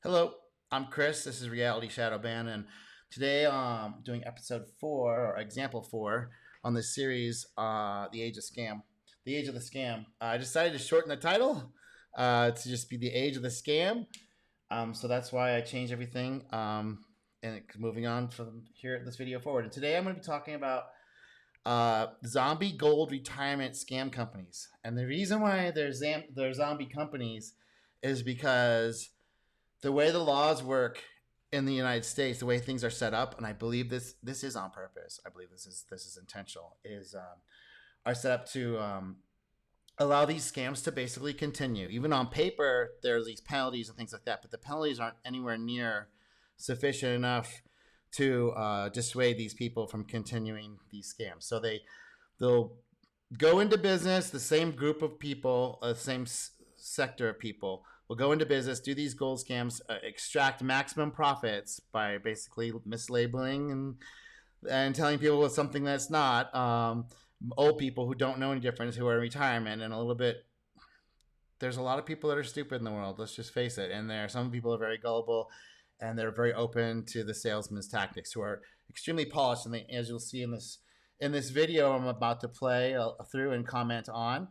Hello, I'm Chris. This is Reality Shadow Ban, and today I'm doing episode 4 or example 4 on this series, The Age of Scam. The Age of the Scam. I decided to shorten the title to just be The Age of the Scam. So that's why I changed everything and moving on from here this video forward. And today I'm going to be talking about zombie gold retirement scam companies. And the reason why they're zombie companies is because the way the laws work in the United States, the way things are set up, and I believe this is on purpose. I believe this is intentional. Is are set up to allow these scams to basically continue. Even on paper, there's these penalties and things like that, but the penalties aren't anywhere near sufficient enough to dissuade these people from continuing these scams. So they'll go into business. The same group of people, same sector of people will go into business, do these gold scams, extract maximum profits by basically mislabeling and telling people it's something that's not. Old people who don't know any difference, who are in retirement, and a little bit. There's a lot of people that are stupid in the world. Let's just face it. And some people are very gullible, and they're very open to the salesman's tactics, who are extremely polished. And as you'll see in this video, I'm about to play through and comment on.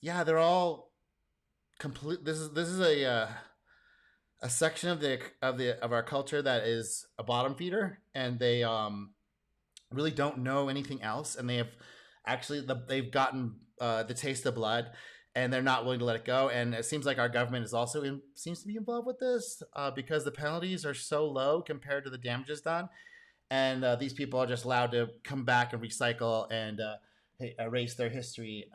Yeah, they're all complete. This is a section of our culture that is a bottom feeder, and they really don't know anything else, and they have they've gotten the taste of blood, and they're not willing to let it go. And it seems like our government is also seems to be involved with this because the penalties are so low compared to the damages done, and these people are just allowed to come back and recycle and erase their history.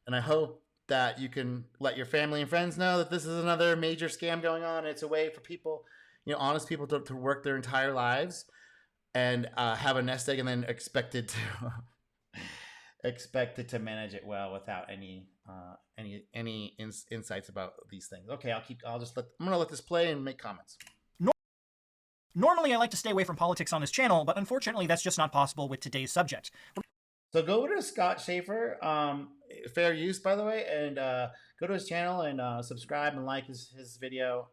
And I hope that you can let your family and friends know that this is another major scam going on. It's a way for people, honest people, to work their entire lives and have a nest egg, and then expected to expected to manage it well without any insights about these things. Okay, I'm gonna let this play and make comments. Normally, I like to stay away from politics on this channel, but unfortunately, that's just not possible with today's subject. So go over to Scott Schaefer, fair use, by the way, and go to his channel and subscribe and like his video.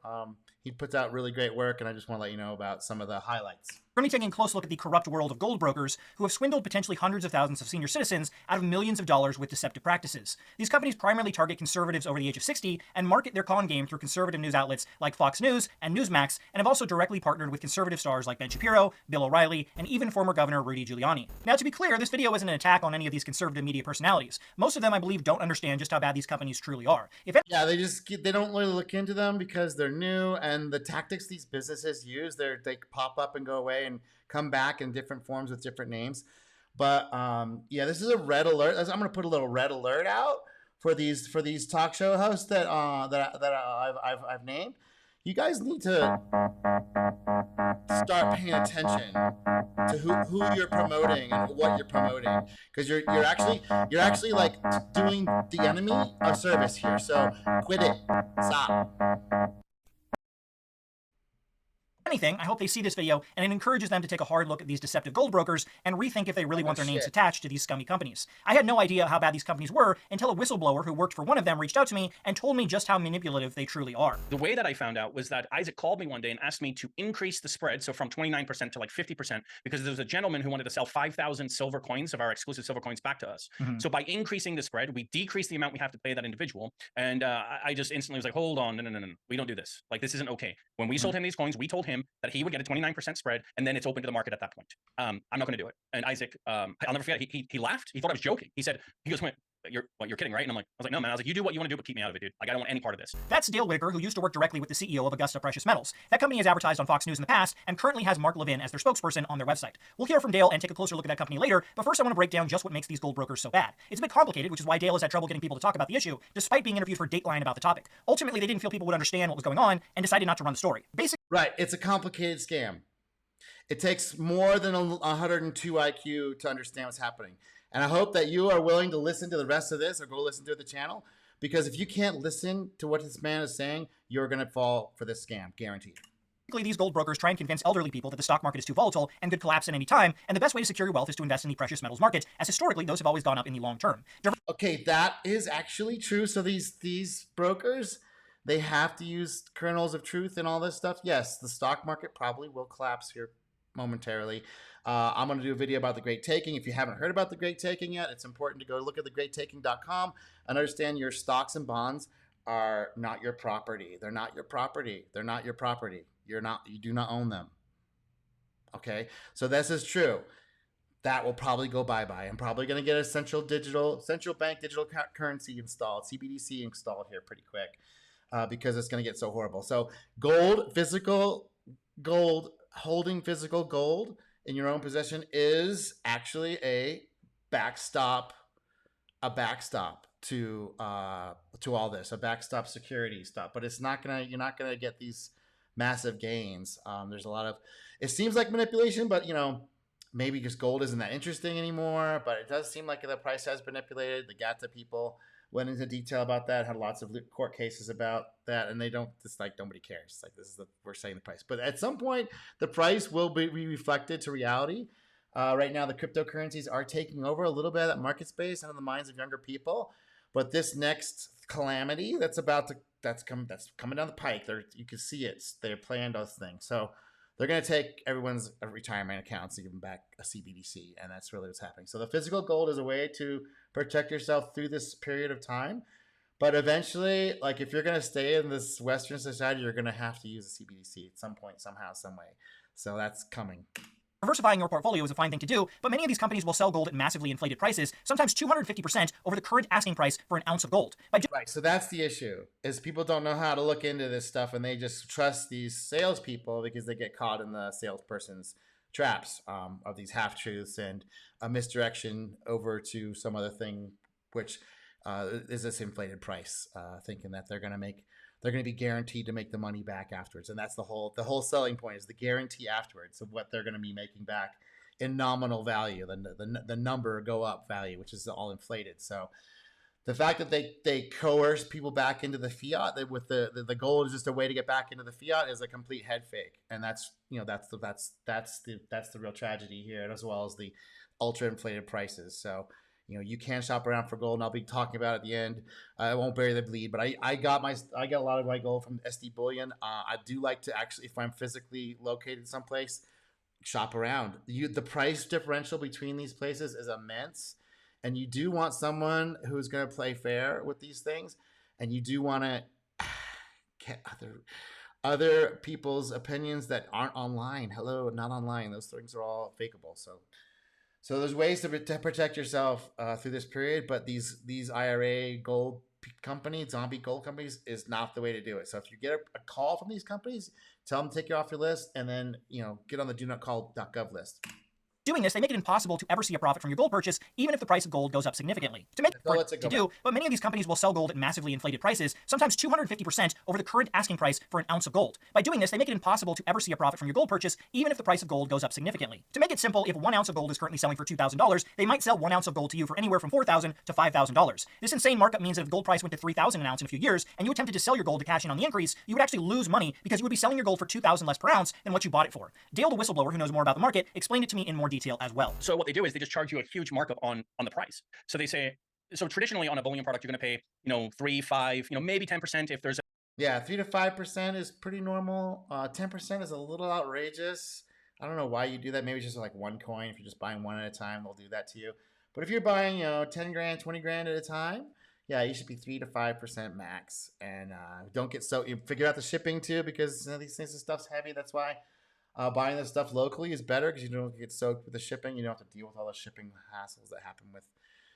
He puts out really great work, and I just want to let you know about some of the highlights. We're going to be taking a close look at the corrupt world of gold brokers who have swindled potentially hundreds of thousands of senior citizens out of millions of dollars with deceptive practices. These companies primarily target conservatives over the age of 60 and market their con game through conservative news outlets like Fox News and Newsmax, and have also directly partnered with conservative stars like Ben Shapiro, Bill O'Reilly, and even former Governor Rudy Giuliani. Now, to be clear, this video isn't an attack on any of these conservative media personalities. Most of them, I believe, don't understand just how bad these companies truly are. Yeah, they don't really look into them because they're new, and the tactics these businesses use, they pop up and go away and come back in different forms with different names. But yeah, this is a red alert. I'm going to put a little red alert out for these talk show hosts I've named. You guys need to start paying attention to who you're promoting and what you're promoting, because you're actually like doing the enemy a service here. So quit it. Stop. Anything, I hope they see this video and it encourages them to take a hard look at these deceptive gold brokers and rethink if they really want their names attached to these scummy companies. I had no idea how bad these companies were until a whistleblower who worked for one of them reached out to me and told me just how manipulative they truly are. The way that I found out was that Isaac called me one day and asked me to increase the spread, so from 29% to like 50%, because there was a gentleman who wanted to sell 5,000 silver coins of our exclusive silver coins back to us. So by increasing the spread, we decrease the amount we have to pay that individual. And I just instantly was like, hold on, no, we don't do this. Like, this isn't okay. When we sold him these coins, we told him that he would get a 29% spread, and then it's open to the market at that point. I'm not going to do it. And Isaac, I'll never forget, he laughed. He thought I was joking. He goes, wait, you're kidding, right? And I was like, no, man. I was like, you do what you want to do, but keep me out of it, dude. Like, I don't want any part of this. That's Dale Whitaker, who used to work directly with the CEO of Augusta Precious Metals. That company has advertised on Fox News in the past and currently has Mark Levin as their spokesperson on their website. We'll hear from Dale and take a closer look at that company later, but first I want to break down just what makes these gold brokers so bad. It's a bit complicated, which is why Dale has had trouble getting people to talk about the issue, despite being interviewed for Dateline about the topic. Ultimately, they didn't feel people would understand what was going on and decided not to run the story. Right, it's a complicated scam. It takes more than 102 IQ to understand what's happening. And I hope that you are willing to listen to the rest of this, or go listen to the channel, because if you can't listen to what this man is saying, you're going to fall for this scam, guaranteed. These gold brokers try and convince elderly people that the stock market is too volatile and could collapse at any time, and the best way to secure your wealth is to invest in the precious metals market, as historically those have always gone up in the long term. Okay, that is actually true. So these brokers, they have to use kernels of truth and all this stuff. Yes, the stock market probably will collapse here momentarily. I'm going to do a video about the Great Taking. If you haven't heard about the Great Taking yet, it's important to go look at thegreattaking.com and understand your stocks and bonds are not your property. They're not your property. They're not your property. You do not own them. Okay, so this is true. That will probably go bye-bye. I'm probably going to get a central bank digital currency installed, CBDC installed here pretty quick, because it's going to get so horrible. So holding physical gold in your own possession is actually a backstop to all this, a backstop security stuff. But you're not gonna get these massive gains. There's a lot of, it seems like manipulation, but maybe just gold isn't that interesting anymore. But it does seem like the price has been manipulated. The GATA people went into detail about that, had lots of court cases about that, and they don't, it's like nobody cares. It's like, we're setting the price. But at some point, the price will be reflected to reality. Right now, the cryptocurrencies are taking over a little bit of that market space and in the minds of younger people. But this next calamity that's coming down the pike, you can see it. They're playing those things. So they're going to take everyone's retirement accounts and give them back a CBDC, and that's really what's happening. So the physical gold is a way to protect yourself through this period of time. But eventually, like if you're going to stay in this Western society, you're going to have to use a CBDC at some point, somehow, some way. So that's coming. Diversifying your portfolio is a fine thing to do, but many of these companies will sell gold at massively inflated prices, sometimes 250% over the current asking price for an ounce of gold. Right, so that's the issue, is people don't know how to look into this stuff, and they just trust these salespeople because they get caught in the salesperson's traps of these half-truths and a misdirection over to some other thing, which is this inflated price, thinking that they're going to be guaranteed to make the money back afterwards. And that's the whole selling point, is the guarantee afterwards of what they're going to be making back in nominal value, the number go up value, which is all inflated. So the fact that they coerce people back into the fiat, that with the gold is just a way to get back into the fiat, is a complete head fake. And that's the real tragedy here, as well as the ultra inflated prices. So you can shop around for gold, and I'll be talking about it at the end. I won't bury the bleed, but I got a lot of my gold from SD Bullion. I do like to actually, if I'm physically located someplace, shop around. The price differential between these places is immense, and you do want someone who's going to play fair with these things, and you do want to get other people's opinions that aren't online. Hello, not online. Those things are all fakeable. So there's ways to protect yourself through this period, but these IRA gold companies, zombie gold companies, is not the way to do it. So if you get a call from these companies, tell them to take you off your list, and then get on the donotcall.gov list. Doing this, they make it impossible to ever see a profit from your gold purchase, even if the price of gold goes up significantly. But many of these companies will sell gold at massively inflated prices, sometimes 250% over the current asking price for an ounce of gold. By doing this, they make it impossible to ever see a profit from your gold purchase, even if the price of gold goes up significantly. To make it simple, if 1 ounce of gold is currently selling for $2,000, they might sell 1 ounce of gold to you for anywhere from $4,000 to $5,000. This insane markup means that if the gold price went to $3,000 an ounce in a few years, and you attempted to sell your gold to cash in on the increase, you would actually lose money, because you would be selling your gold for $2,000 less per ounce than what you bought it for. Dale, the whistleblower who knows more about the market, explained it to me in more detail as well. So what they do is they just charge you a huge markup on the price. So they say, so traditionally on a bullion product, you're going to pay, 3, 5, maybe 10% if there's Yeah, 3 to 5% is pretty normal. 10% is a little outrageous. I don't know why you do that. Maybe it's just like one coin. If you're just buying one at a time, they'll do that to you. But if you're buying, 10 grand, 20 grand at a time, yeah, you should be 3 to 5% max. And don't get you figure out the shipping too, because these things, this stuff's heavy. That's why buying this stuff locally is better, because you don't get soaked with the shipping. You don't have to deal with all the shipping hassles that happen with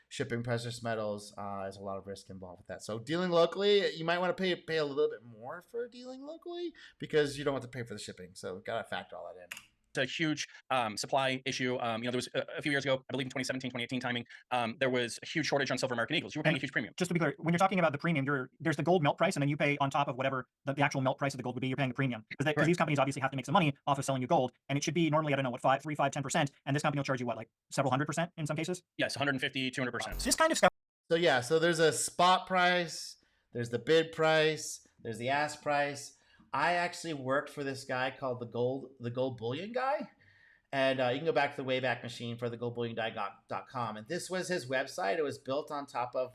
shipping precious metals. There's a lot of risk involved with that. So dealing locally, you might want to pay a little bit more for dealing locally, because you don't have to pay for the shipping. So we've got to factor all that in. a huge supply issue. There was a few years ago, I believe in 2017, 2018 timing, there was a huge shortage on silver American Eagles. You were paying a huge premium. Just to be clear, when you're talking about the premium, there's the gold melt price, and then you pay on top of whatever the actual melt price of the gold would be, you're paying the premium. Because these companies obviously have to make some money off of selling you gold, and it should be normally, I don't know, what, 10%, and this company will charge you what, like several 100% in some cases? Yes, 150, 200%. This kind of stuff. So yeah, so there's a spot price, there's the bid price, there's the ask price. I actually worked for this guy called the gold bullion guy. And you can go back to the Wayback Machine for thegoldbullionguy.com. And this was his website. It was built on top of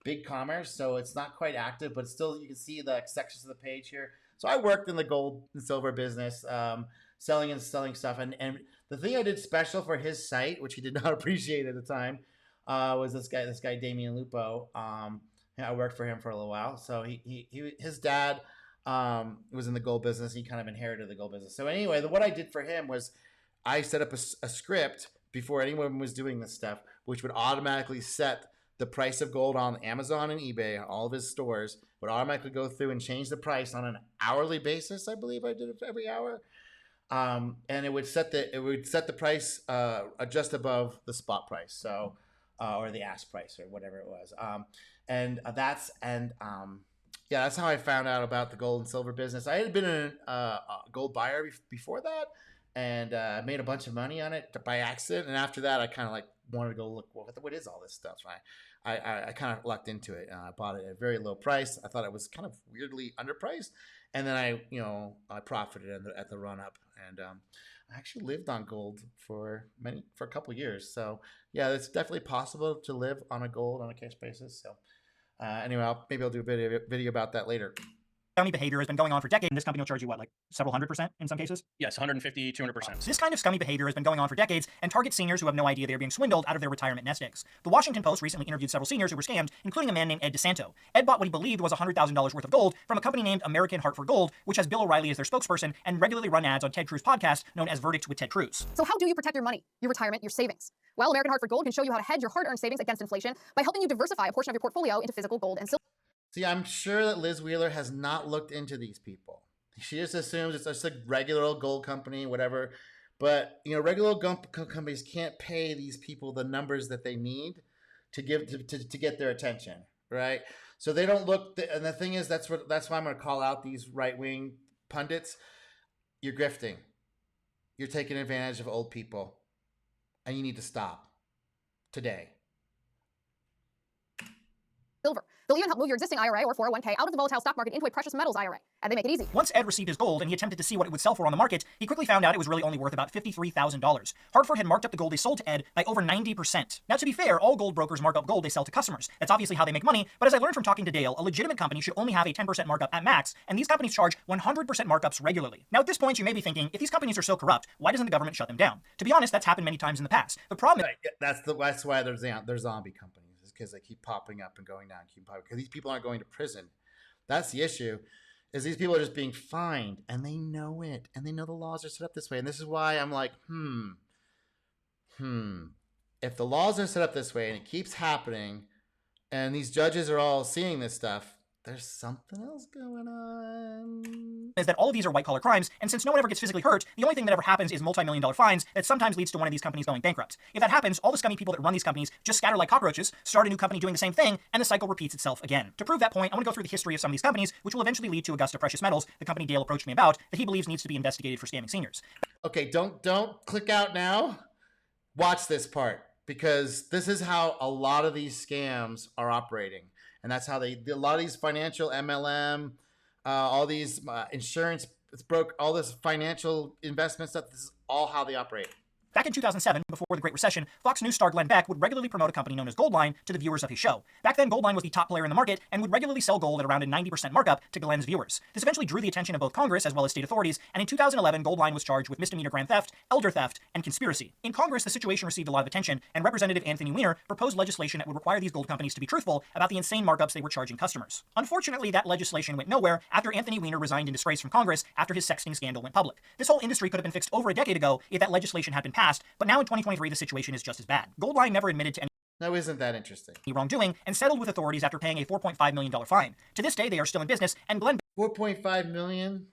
big commerce, so it's not quite active, but still you can see the sections of the page here. So I worked in the gold and silver business, selling stuff, and the thing I did special for his site, which he did not appreciate at the time, was this guy Damian Lupo. I worked for him for a little while. So his dad was in the gold business. He kind of inherited the gold business. So anyway, what I did for him was I set up a script before anyone was doing this stuff, which would automatically set the price of gold on Amazon and eBay, all of his stores, would automatically go through and change the price on an hourly basis. I believe I did it every hour. And it would set the price just above the spot price, so or the ask price or whatever it was. That's how I found out about the gold and silver business. I had been a gold buyer before that, and I made a bunch of money on it by accident. And after that, I kind of like wanted to go look, what is all this stuff? I kind of lucked into it. I bought it at a very low price. I thought it was kind of weirdly underpriced, and then I profited at the run up. And I actually lived on gold for a couple of years. So yeah, it's definitely possible to live on a gold on a cash basis. So anyway, maybe I'll do a video about that later. Scummy behavior has been going on for decades, and this company will charge you, what, like several 100% in some cases? Yes, 150, 200%. This kind of scummy behavior has been going on for decades and targets seniors who have no idea they are being swindled out of their retirement nest eggs. The Washington Post recently interviewed several seniors who were scammed, including a man named Ed DeSanto. Ed bought what he believed was $100,000 worth of gold from a company named American Heart for Gold, which has Bill O'Reilly as their spokesperson and regularly run ads on Ted Cruz' podcast known as Verdict with Ted Cruz. So how do you protect your money, your retirement, your savings? Well, American Heart for Gold can show you how to hedge your hard-earned savings against inflation by helping you diversify a portion of your portfolio into physical gold and silver. See, I'm sure that Liz Wheeler has not looked into these people. She just assumes it's just a regular old gold company, whatever. But regular old gold companies can't pay these people the numbers that they need to get their attention, right? So they don't look. And the thing is, that's why I'm going to call out these right-wing pundits. You're grifting. You're taking advantage of old people, and you need to stop today. Silver. They'll even help move your existing IRA or 401k out of the volatile stock market into a precious metals IRA, and they make it easy. Once Ed received his gold and he attempted to see what it would sell for on the market, he quickly found out it was really only worth about $53,000. Hartford had marked up the gold they sold to Ed by over 90%. Now, to be fair, all gold brokers mark up gold they sell to customers. That's obviously how they make money, but as I learned from talking to Dale, a legitimate company should only have a 10% markup at max, and these companies charge 100% markups regularly. Now, at this point, you may be thinking, if these companies are so corrupt, why doesn't the government shut them down? To be honest, that's happened many times in the past. The problem is... That's why there's zombie companies. Because they keep popping up and going down, because these people aren't going to prison. That's the issue, is these people are just being fined, and they know it, and they know the laws are set up this way. And this is why I'm like, if the laws are set up this way and it keeps happening, and these judges are all seeing this stuff, there's something else going on. Is that all of these are white-collar crimes, and since no one ever gets physically hurt, the only thing that ever happens is multi-million-dollar fines that sometimes leads to one of these companies going bankrupt. If that happens, all the scummy people that run these companies just scatter like cockroaches, start a new company doing the same thing, and the cycle repeats itself again. To prove that point, I want to go through the history of some of these companies, which will eventually lead to Augusta Precious Metals, the company Dale approached me about, that he believes needs to be investigated for scamming seniors. Okay, don't click out now. Watch this part, because this is how a lot of these scams are operating. And that's how a lot of these financial MLM, all these insurance, all this financial investment stuff, this is all how they operate. Back in 2007, before the Great Recession, Fox News star Glenn Beck would regularly promote a company known as Goldline to the viewers of his show. Back then, Goldline was the top player in the market and would regularly sell gold at around a 90% markup to Glenn's viewers. This eventually drew the attention of both Congress as well as state authorities, and in 2011, Goldline was charged with misdemeanor grand theft, elder theft, and conspiracy. In Congress, the situation received a lot of attention, and Representative Anthony Weiner proposed legislation that would require these gold companies to be truthful about the insane markups they were charging customers. Unfortunately, that legislation went nowhere after Anthony Weiner resigned in disgrace from Congress after his sexting scandal went public. This whole industry could have been fixed over a decade ago if that legislation had been passed, but now in 2023, the situation is just as bad. Goldline never admitted to any Now, isn't that interesting? wrongdoing and settled with authorities after paying a $4.5 million fine. To this day, they are still in business, and Glenn 4.5 million?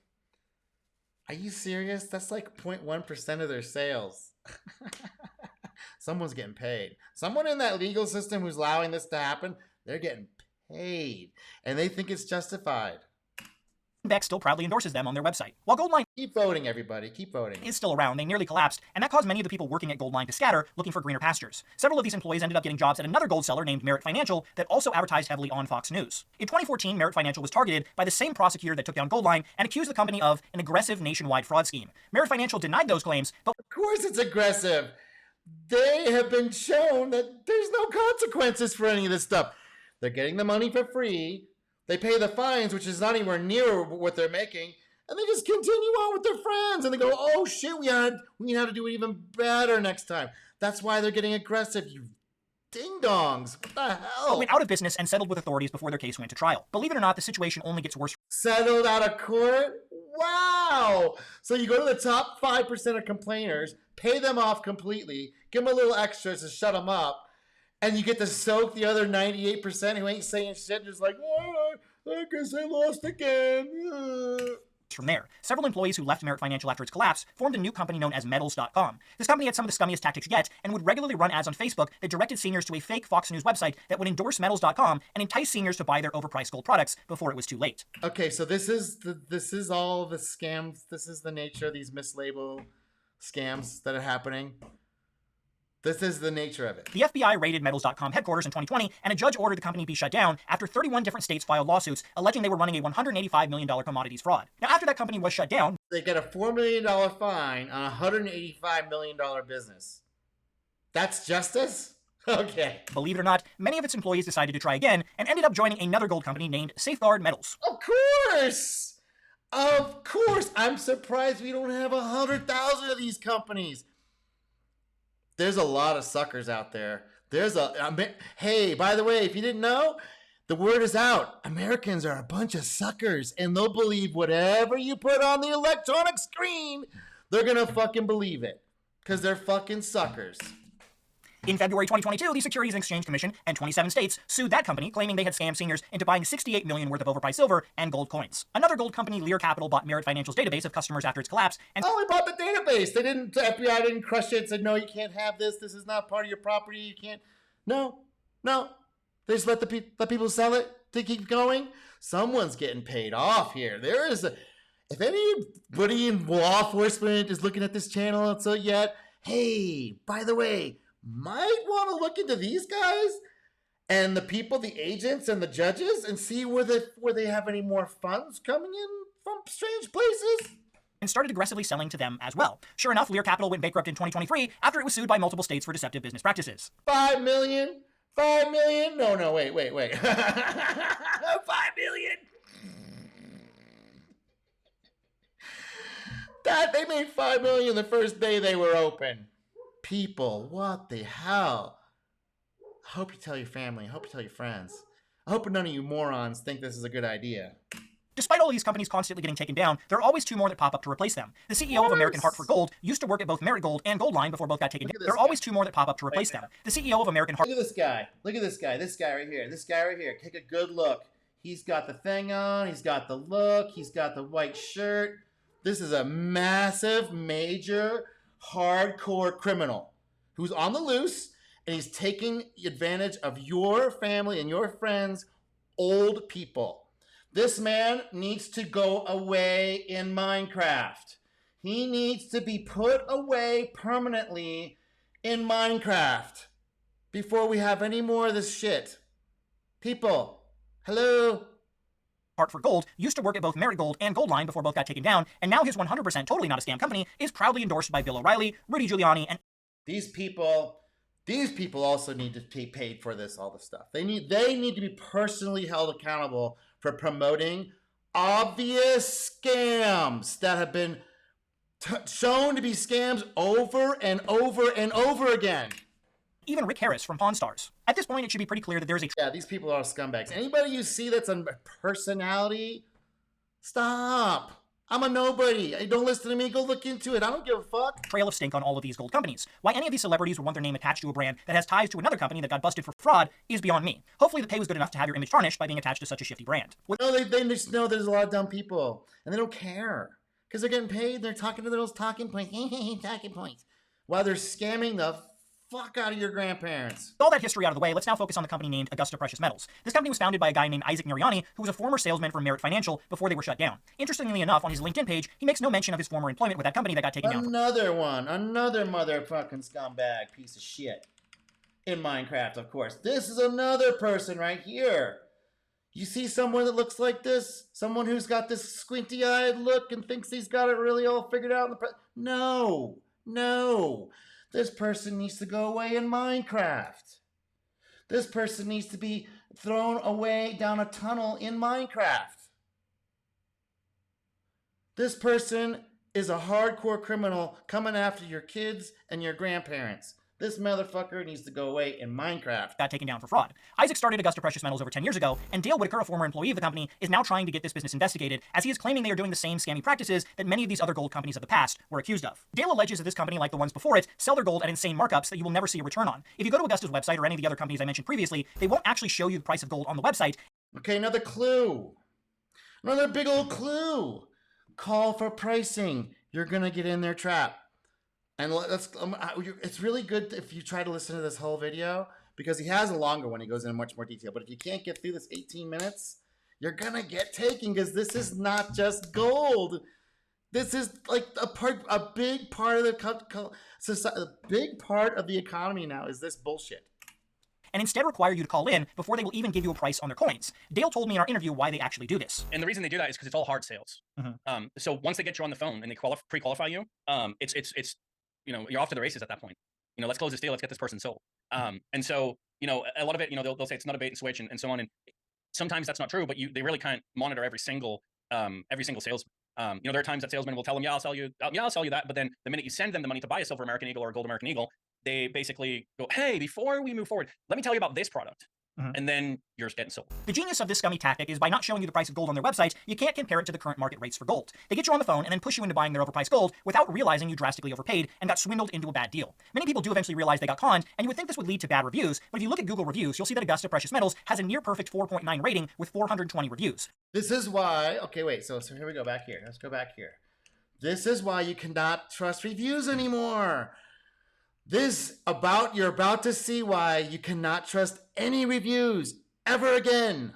Are you serious? That's like 0.1% of their sales. Someone's getting paid. Someone in that legal system who's allowing this to happen, they're getting paid. And they think it's justified. Beck still proudly endorses them on their website. While Goldline Keep voting, everybody. Keep voting. is still around, they nearly collapsed, and that caused many of the people working at Goldline to scatter, looking for greener pastures. Several of these employees ended up getting jobs at another gold seller named Merit Financial that also advertised heavily on Fox News. In 2014, Merit Financial was targeted by the same prosecutor that took down Goldline and accused the company of an aggressive nationwide fraud scheme. Merit Financial denied those claims, but Of course it's aggressive. They have been shown that there's no consequences for any of this stuff. They're getting the money for free. They pay the fines, which is not anywhere near what they're making. And they just continue on with their friends. And they go, oh, shit, we have to do it even better next time. That's why they're getting aggressive, you ding-dongs. What the hell? But went out of business and settled with authorities before their case went to trial. Believe it or not, the situation only gets worse. Settled out of court? Wow! So you go to the top 5% of complainers, pay them off completely, give them a little extra to shut them up, and you get to soak the other 98% who ain't saying shit, just like, oh, I guess I lost again. From there, several employees who left Merit Financial after its collapse formed a new company known as Metals.com. This company had some of the scummiest tactics yet and would regularly run ads on Facebook that directed seniors to a fake Fox News website that would endorse Metals.com and entice seniors to buy their overpriced gold products before it was too late. Okay, so this is all the scams. This is the nature of these mislabeled scams that are happening. This is the nature of it. The FBI raided Metals.com headquarters in 2020, and a judge ordered the company be shut down after 31 different states filed lawsuits alleging they were running a $185 million commodities fraud. Now, after that company was shut down, they get a $4 million fine on a $185 million business. That's justice? Okay. Believe it or not, many of its employees decided to try again and ended up joining another gold company named Safeguard Metals. Of course! Of course! I'm surprised we don't have 100,000 of these companies. There's a lot of suckers out there. Hey, by the way, if you didn't know, the word is out. Americans are a bunch of suckers, and they'll believe whatever you put on the electronic screen. They're gonna fucking believe it, because they're fucking suckers. In February 2022, the Securities and Exchange Commission and 27 states sued that company, claiming they had scammed seniors into buying $68 million worth of overpriced silver and gold coins. Another gold company, Lear Capital, bought Merit Financial's database of customers after its collapse. And we bought the database. The FBI didn't crush it. Said, no, you can't have this. This is not part of your property. You can't. No. They just let people sell it to keep going. Someone's getting paid off here. If anybody in law enforcement is looking at this channel yet, hey, by the way, might want to look into these guys and the people, the agents and the judges, and see where they have any more funds coming in from strange places. And started aggressively selling to them as well. Sure enough, Lear Capital went bankrupt in 2023 after it was sued by multiple states for deceptive business practices. 5 million? 5 million? No, wait. 5 million? They made 5 million the first day they were open. People, what the hell? I hope you tell your family. I hope you tell your friends. I hope none of you morons think this is a good idea. Despite all these companies constantly getting taken down, there are always two more that pop up to replace them. The CEO of American Hartford Gold used to work at both Merit Gold and Gold Line before both got taken down. There are always two more that pop up to replace them. The CEO of American Hartford... Look at this guy. This guy right here. Take a good look. He's got the thing on. He's got the look. He's got the white shirt. This is a massive, major, hardcore criminal who's on the loose, and he's taking advantage of your family and your friends, old people. This man needs to go away in Minecraft. He needs to be put away permanently in Minecraft before we have any more of this shit. People, hello? Hartford Gold used to work at both Merit Gold and Gold Line before both got taken down, and now his 100% totally not a scam company is proudly endorsed by Bill O'Reilly, Rudy Giuliani, and... These people also need to be paid for all this stuff. They need to be personally held accountable for promoting obvious scams that have been shown to be scams over and over and over again. Even Rick Harris from Pawn Stars. At this point, it should be pretty clear that there's a... Yeah, these people are scumbags. Anybody you see that's a personality, stop. I'm a nobody. Don't listen to me. Go look into it. I don't give a fuck. Trail of stink on all of these gold companies. Why any of these celebrities would want their name attached to a brand that has ties to another company that got busted for fraud is beyond me. Hopefully the pay was good enough to have your image tarnished by being attached to such a shifty brand. No, they just know there's a lot of dumb people, and they don't care. Because they're getting paid. They're talking to those talking points. Talking points. While they're scamming the fuck out of your grandparents. With all that history out of the way, let's now focus on the company named Augusta Precious Metals. This company was founded by a guy named Isaac Nuriani, who was a former salesman for Merit Financial before they were shut down. Interestingly enough, on his LinkedIn page, he makes no mention of his former employment with that company that got taken down. Another motherfucking scumbag piece of shit. In Minecraft, of course. This is another person right here. You see someone that looks like this? Someone who's got this squinty-eyed look and thinks he's got it really all figured out? No. This person needs to go away in Minecraft. This person needs to be thrown away down a tunnel in Minecraft. This person is a hardcore criminal coming after your kids and your grandparents. This motherfucker needs to go away in Minecraft. Got taken down for fraud. Isaac started Augusta Precious Metals over 10 years ago, and Dale Whitaker, a former employee of the company, is now trying to get this business investigated, as he is claiming they are doing the same scammy practices that many of these other gold companies of the past were accused of. Dale alleges that this company, like the ones before it, sell their gold at insane markups that you will never see a return on. If you go to Augusta's website or any of the other companies I mentioned previously, they won't actually show you the price of gold on the website. Okay, another clue. Another big old clue. Call for pricing. You're going to get in their trap. And it's really good if you try to listen to this whole video, because he has a longer one. He goes into much more detail. But if you can't get through this 18 minutes, you're going to get taken, because this is not just gold. This is like a big part of the society, a big part of the economy now is this bullshit. And instead require you to call in before they will even give you a price on their coins. Dale told me in our interview why they actually do this. And the reason they do that is because it's all hard sales. So once they get you on the phone and they pre-qualify you, it's you're off to the races at that point. Let's close this deal. Let's get this person sold. And so a lot of it, they'll say it's not a bait and switch and so on. And sometimes that's not true, but they really can't monitor every single salesman. There are times that salesmen will tell them, yeah, I'll sell you that. But then the minute you send them the money to buy a silver American Eagle or a gold American Eagle, they basically go, hey, before we move forward, let me tell you about this product. And then you're just getting sold. The genius of this scummy tactic is by not showing you the price of gold on their website, you can't compare it to the current market rates for gold. They get you on the phone and then push you into buying their overpriced gold without realizing you drastically overpaid and got swindled into a bad deal. Many people do eventually realize they got conned, and you would think this would lead to bad reviews, but if you look at Google reviews, you'll see that Augusta Precious Metals has a near perfect 4.9 rating with 420 reviews. This is why, okay, wait, so here we go back here. Let's go back here. This is why you cannot trust reviews anymore. You're about to see why you cannot trust any reviews ever again.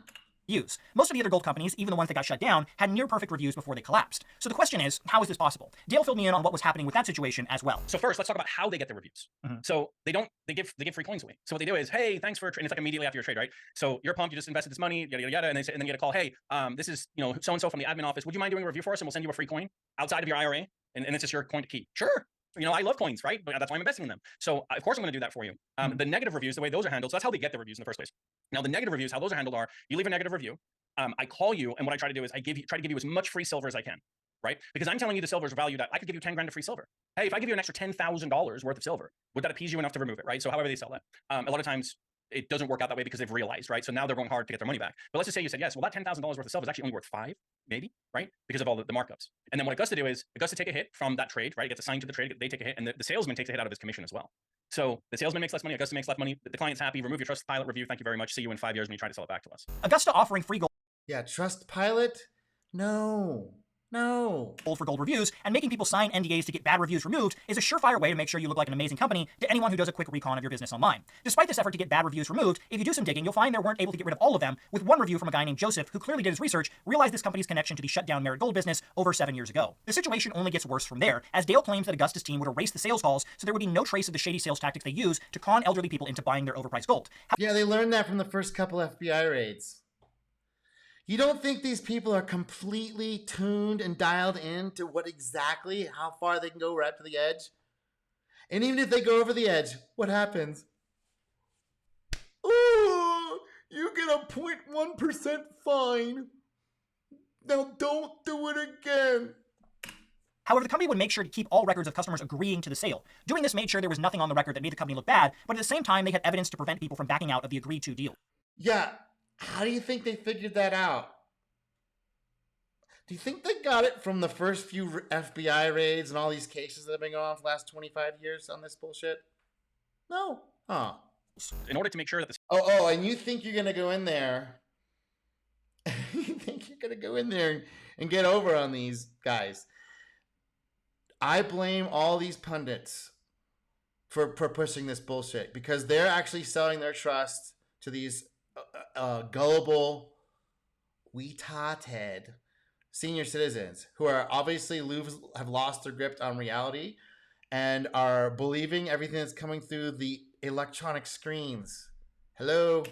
Most of the other gold companies, even the ones that got shut down, had near perfect reviews before they collapsed. So the question is, how is this possible? Dale filled me in on what was happening with that situation as well. So first, let's talk about how they get the reviews. So they give free coins away. So what they do is, hey, thanks for, and it's like immediately after your trade, right? So you're pumped, you just invested this money, yada, yada, yada, and then you get a call, hey, this is, so-and-so from the admin office. Would you mind doing a review for us? And we'll send you a free coin outside of your IRA. And it's just your coin to keep. Sure. I love coins, right? But that's why I'm investing in them. So of course I'm going to do that for you. The negative reviews, the way those are handled, so that's how they get the reviews in the first place. Now the negative reviews, how those are handled are, you leave a negative review. I call you, and what I try to do is try to give you as much free silver as I can, right? Because I'm telling you the silver is valued at, I could give you 10 grand of free silver. Hey, if I give you an extra $10,000 worth of silver, would that appease you enough to remove it, right? So however they sell that. A lot of times it doesn't work out that way because they've realized, right? So now they're going hard to get their money back. But let's just say you said yes. Well, that $10,000 worth of silver is actually only worth 5, maybe, right? Because of all the markups. And then what Augusta do is Augusta take a hit from that trade, right? It gets assigned to the trade. They take a hit, and the salesman takes a hit out of his commission as well. So the salesman makes less money. Augusta makes less money. The client's happy. Remove your Trustpilot review. Thank you very much. See you in 5 years when you try to sell it back to us. Augusta offering free gold. Yeah, Trustpilot? No. For gold reviews and making people sign NDAs to get bad reviews removed is a surefire way to make sure you look like an amazing company to anyone who does a quick recon of your business online. Despite this effort to get bad reviews removed, if you do some digging, you'll find they weren't able to get rid of all of them, with one review from a guy named Joseph who clearly did his research, realized this company's connection to the shut down Merit Gold business over 7 years ago. The situation only gets worse from there, as Dale claims that Augusta's team would erase the sales calls so there would be no trace of the shady sales tactics they use to con elderly people into buying their overpriced gold. Yeah, they learned that from the first couple FBI raids. You don't think these people are completely tuned and dialed in to how far they can go right to the edge? And even if they go over the edge, what happens? Oh, you get a 0.1% fine. Now don't do it again. However, the company would make sure to keep all records of customers agreeing to the sale. Doing this made sure there was nothing on the record that made the company look bad, but at the same time, they had evidence to prevent people from backing out of the agreed-to deal. Yeah. How do you think they figured that out? Do you think they got it from the first few FBI raids and all these cases that have been going on for the last 25 years on this bullshit? No. Huh. In order to make sure that and you think you're going to go in there and get over on these guys. I blame all these pundits for pushing this bullshit, because they're actually selling their trust to these gullible, retarded senior citizens who are obviously have lost their grip on reality and are believing everything that's coming through the electronic screens. Hello?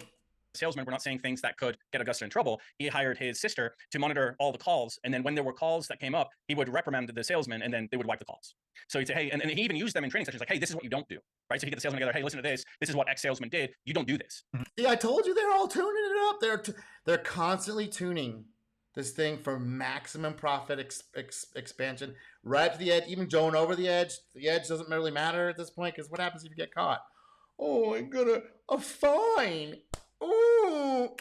salesmen were not saying things that could get Augusta in trouble, he hired his sister to monitor all the calls. And then when there were calls that came up, he would reprimand the salesman and then they would wipe the calls. So he'd say, hey, and he even used them in training sessions like, hey, this is what you don't do, right? So he'd get the salesman together, hey, listen to this. This is what X salesman did. You don't do this. Yeah, I told you they're all tuning it up. They're constantly tuning this thing for maximum profit expansion, right to the edge, even going over the edge. The edge doesn't really matter at this point because what happens if you get caught? Oh, I'm gonna a fine. Oh.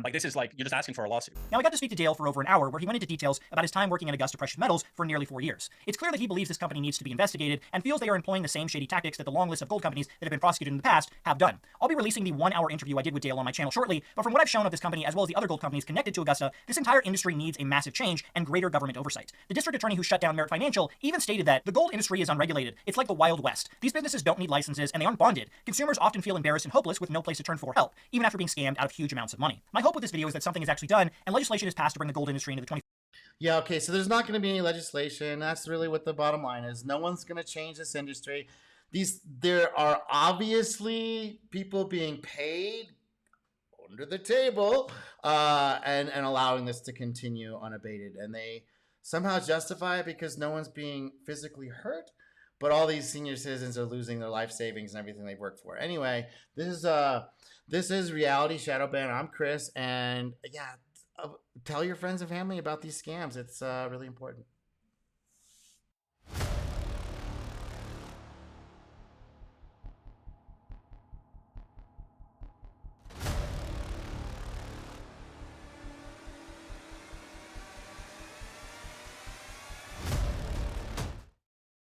Like, this is like, you're just asking for a lawsuit. Now, I got to speak to Dale for over an hour, where he went into details about his time working at Augusta Precious Metals for nearly 4 years. It's clear that he believes this company needs to be investigated and feels they are employing the same shady tactics that the long list of gold companies that have been prosecuted in the past have done. I'll be releasing the 1-hour interview I did with Dale on my channel shortly, but from what I've shown of this company as well as the other gold companies connected to Augusta, this entire industry needs a massive change and greater government oversight. The district attorney who shut down Merit Financial even stated that the gold industry is unregulated. It's like the Wild West. These businesses don't need licenses and they aren't bonded. Consumers often feel embarrassed and hopeless with no place to turn for help, even after being scammed out of huge amounts of money. My hope with this video is that something is actually done and legislation is passed to bring the gold industry into the 20th. Yeah, okay, so there's not going to be any legislation. That's really what the bottom line is. No one's going to change this industry. There are obviously people being paid under the table and allowing this to continue unabated. And they somehow justify it because no one's being physically hurt, but all these senior citizens are losing their life savings and everything they've worked for. Anyway, this is Reality Shadow Ban. I'm Chris, and yeah, tell your friends and family about these scams. It's really important.